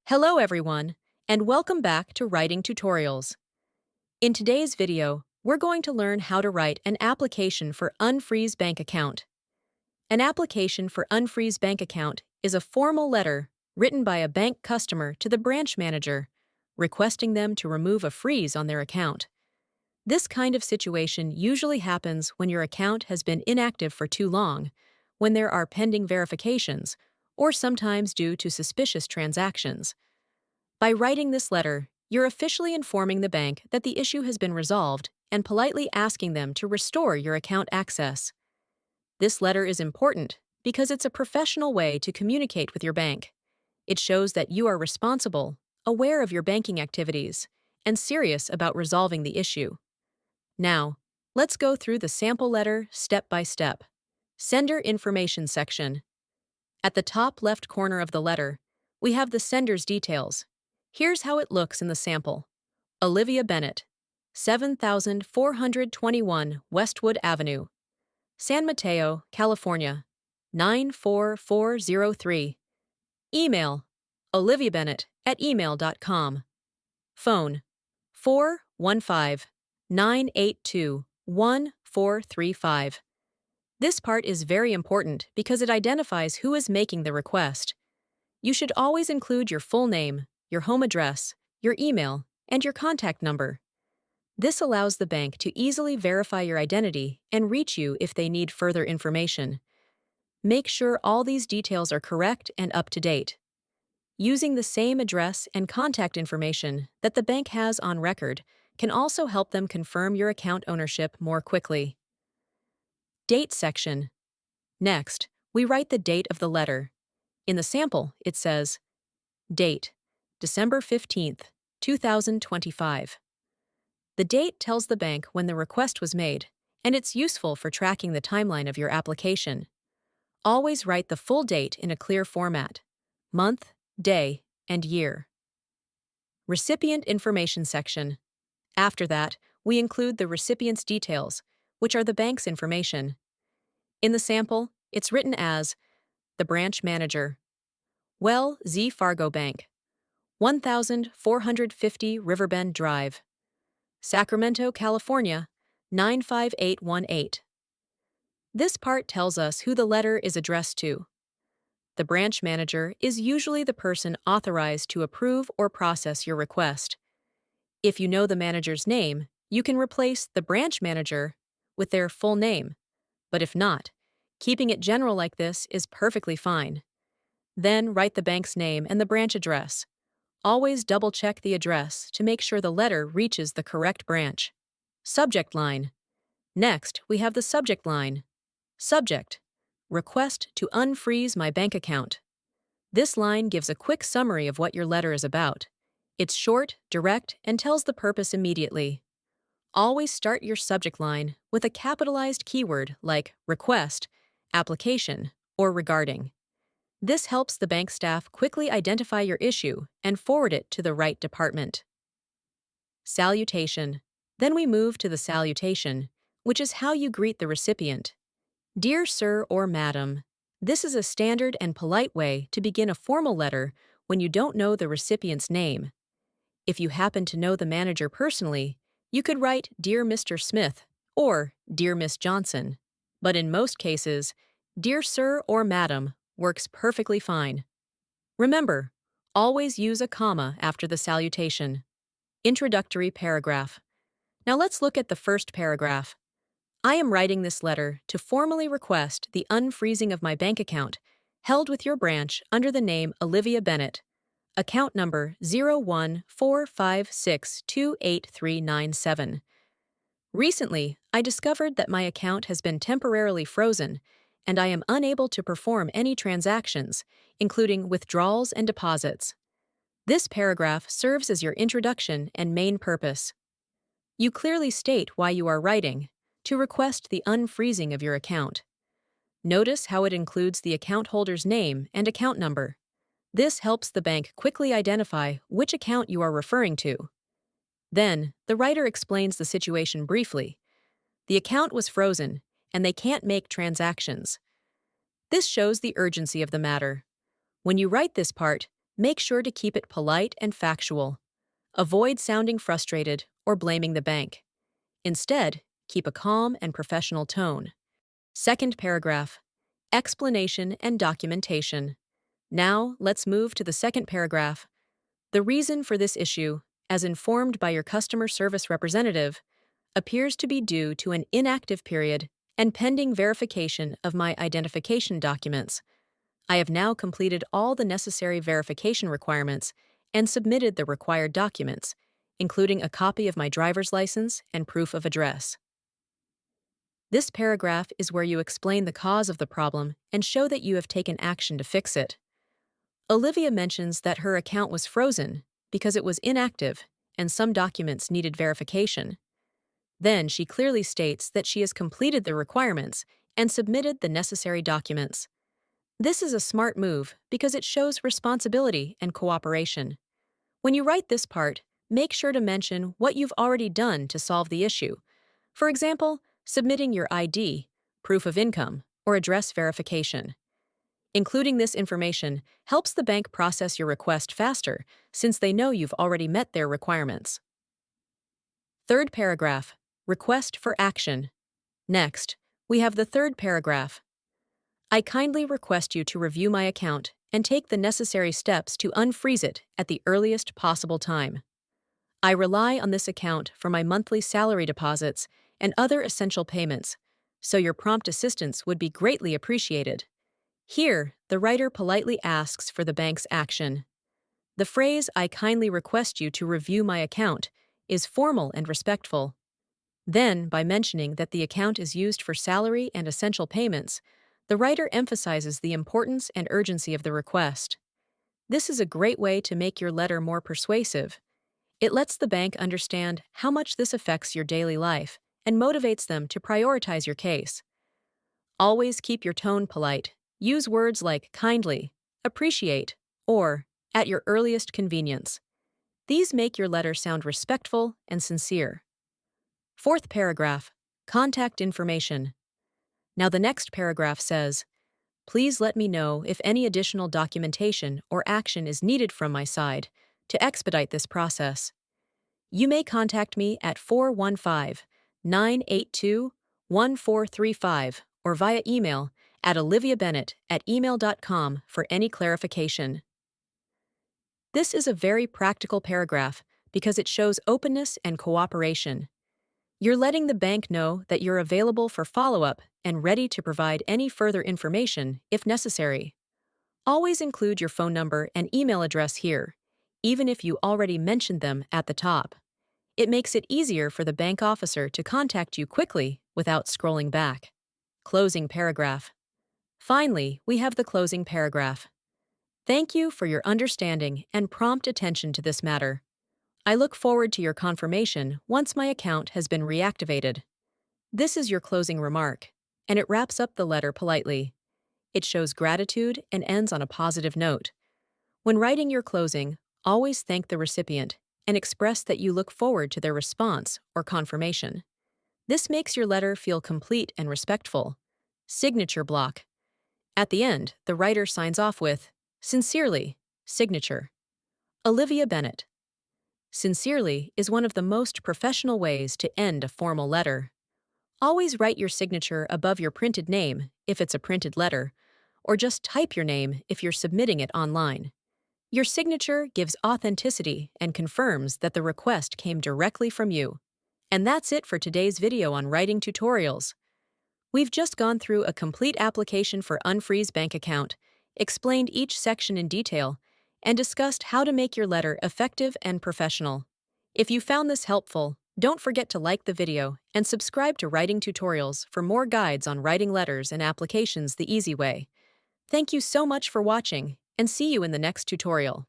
Hello everyone, and welcome back to Writing Tutorials. In today's video, we're going to learn how to write an application for Unfreeze Bank Account. An application for Unfreeze Bank Account is a formal letter written by a bank customer to the branch manager, requesting them to remove a freeze on their account. This kind of situation usually happens when your account has been inactive for too long, when there are pending verifications, or sometimes due to suspicious transactions. By writing this letter, you're officially informing the bank that the issue has been resolved and politely asking them to restore your account access. This letter is important because it's a professional way to communicate with your bank. It shows that you are responsible, aware of your banking activities, and serious about resolving the issue. Now, let's go through the sample letter step by step. Sender information section. At the top left corner of the letter, we have the sender's details. Here's how it looks in the sample. Olivia Bennett, 7421 Westwood Avenue, San Mateo, California, 94403. Email, oliviabennett@email.com. Phone, 415-982-1435. This part is very important because it identifies who is making the request. You should always include your full name, your home address, your email, and your contact number. This allows the bank to easily verify your identity and reach you if they need further information. Make sure all these details are correct and up to date. Using the same address and contact information that the bank has on record can also help them confirm your account ownership more quickly. Date section. Next, we write the date of the letter. In the sample, it says, Date, December 15th, 2025. The date tells the bank when the request was made, and it's useful for tracking the timeline of your application. Always write the full date in a clear format: month, day, and year. Recipient information section. After that, we include the recipient's details, which are the bank's information. In the sample, it's written as the branch manager, Wells Fargo Bank, 1450 Riverbend Drive, Sacramento, California, 95818. This part tells us who the letter is addressed to. The branch manager is usually the person authorized to approve or process your request. If you know the manager's name, you can replace the branch manager with their full name, but if not, keeping it general like this is perfectly fine. Then write the bank's name and the branch address. Always double-check the address to make sure the letter reaches the correct branch. Subject line. Next, we have the subject line. Subject: Request to unfreeze my bank account. This line gives a quick summary of what your letter is about. It's short, direct, and tells the purpose immediately. Always start your subject line with a capitalized keyword like request, application, or regarding. This helps the bank staff quickly identify your issue and forward it to the right department. Salutation. Then we move to the salutation, which is how you greet the recipient. Dear Sir or Madam, this is a standard and polite way to begin a formal letter when you don't know the recipient's name. If you happen to know the manager personally, you could write Dear Mr. Smith or Dear Miss Johnson, but in most cases, Dear Sir or Madam works perfectly fine. Remember, always use a comma after the salutation. Introductory paragraph. Now let's look at the first paragraph. I am writing this letter to formally request the unfreezing of my bank account held with your branch under the name Olivia Bennett, account number 01456288397. Recently, I discovered that my account has been temporarily frozen, and I am unable to perform any transactions, including withdrawals and deposits. This paragraph serves as your introduction and main purpose. You clearly state why you are writing, to request the unfreezing of your account. Notice how it includes the account holder's name and account number. This helps the bank quickly identify which account you are referring to. Then, the writer explains the situation briefly. The account was frozen, and they can't make transactions. This shows the urgency of the matter. When you write this part, Make sure to keep it polite and factual. Avoid sounding frustrated or blaming the bank. Instead, keep a calm and professional tone. Second paragraph, explanation and documentation. Now, let's move to the second paragraph. The reason for this issue, as informed by your customer service representative, appears to be due to an inactive period and pending verification of my identification documents. I have now completed all the necessary verification requirements and submitted the required documents, including a copy of my driver's license and proof of address. This paragraph is where you explain the cause of the problem and show that you have taken action to fix it. Olivia mentions that her account was frozen because it was inactive and some documents needed verification. Then she clearly states that she has completed the requirements and submitted the necessary documents. This is a smart move because it shows responsibility and cooperation. When you write this part, make sure to mention what you've already done to solve the issue. For example, submitting your ID, proof of income, or address verification. Including this information helps the bank process your request faster since they know you've already met their requirements. Third paragraph, request for action. Next, we have the third paragraph. I kindly request you to review my account and take the necessary steps to unfreeze it at the earliest possible time. I rely on this account for my monthly salary deposits and other essential payments, so your prompt assistance would be greatly appreciated. Here, the writer politely asks for the bank's action. The phrase, I kindly request you to review my account, is formal and respectful. Then, by mentioning that the account is used for salary and essential payments, the writer emphasizes the importance and urgency of the request. This is a great way to make your letter more persuasive. It lets the bank understand how much this affects your daily life and motivates them to prioritize your case. Always keep your tone polite. Use words like kindly, appreciate, or at your earliest convenience. These make your letter sound respectful and sincere. Fourth paragraph, contact information. Now the next paragraph says, please let me know if any additional documentation or action is needed from my side to expedite this process. You may contact me at 415-982-1435 or via email at oliviabennett@email.com for any clarification. This is a very practical paragraph because it shows openness and cooperation. You're letting the bank know that you're available for follow-up and ready to provide any further information if necessary. Always include your phone number and email address here, even if you already mentioned them at the top. It makes it easier for the bank officer to contact you quickly without scrolling back. Closing paragraph. Finally, we have the closing paragraph. Thank you for your understanding and prompt attention to this matter. I look forward to your confirmation once my account has been reactivated. This is your closing remark, and it wraps up the letter politely. It shows gratitude and ends on a positive note. When writing your closing, always thank the recipient and express that you look forward to their response or confirmation. This makes your letter feel complete and respectful. Signature block. At the end, the writer signs off with, Sincerely, signature. Olivia Bennett. Sincerely is one of the most professional ways to end a formal letter. Always write your signature above your printed name if it's a printed letter, or just type your name if you're submitting it online. Your signature gives authenticity and confirms that the request came directly from you. And that's it for today's video on writing tutorials. We've just gone through a complete application for Unfreeze Bank Account, explained each section in detail, and discussed how to make your letter effective and professional. If you found this helpful, don't forget to like the video and subscribe to Writing Tutorials for more guides on writing letters and applications the easy way. Thank you so much for watching, and see you in the next tutorial.